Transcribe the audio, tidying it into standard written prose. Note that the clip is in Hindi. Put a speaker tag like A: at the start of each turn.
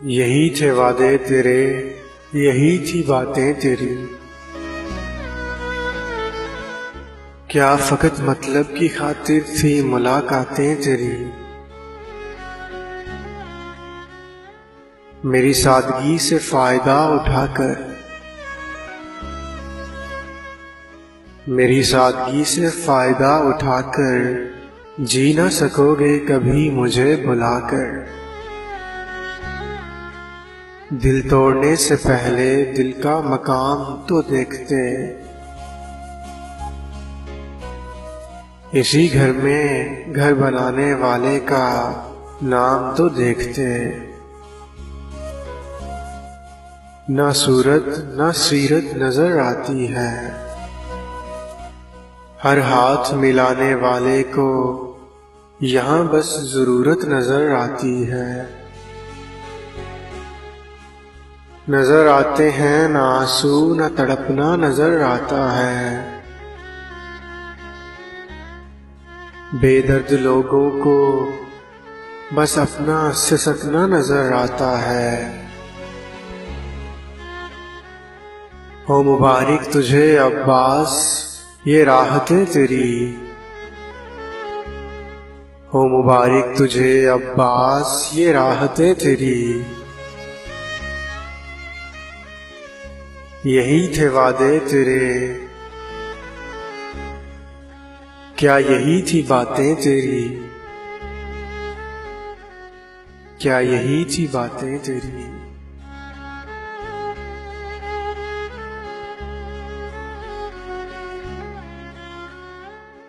A: यही थे वादे तेरे, यही थी बातें तेरी। क्या फकत मतलब की खातिर थी मुलाकातें तेरी। मेरी सादगी से फायदा उठाकर, मेरी सादगी से फायदा उठाकर जी ना सकोगे कभी मुझे भुलाकर। दिल तोड़ने से पहले दिल का मकाम तो देखते, इसी घर में घर बनाने वाले का नाम तो देखते। ना सूरत ना सीरत नजर आती है, हर हाथ मिलाने वाले को यहाँ बस जरूरत नजर आती है। नजर आते हैं ना आंसू ना तड़पना नजर आता है। बेदर्द लोगों को बस अपना सिसकना नजर आता है। हो मुबारक तुझे अब्बास ये राहतें तेरी। हो मुबारक तुझे अब्बास ये राहतें तेरी। यही थे वादे तेरे, क्या यही थी बातें तेरी। क्या यही थी बातें तेरी।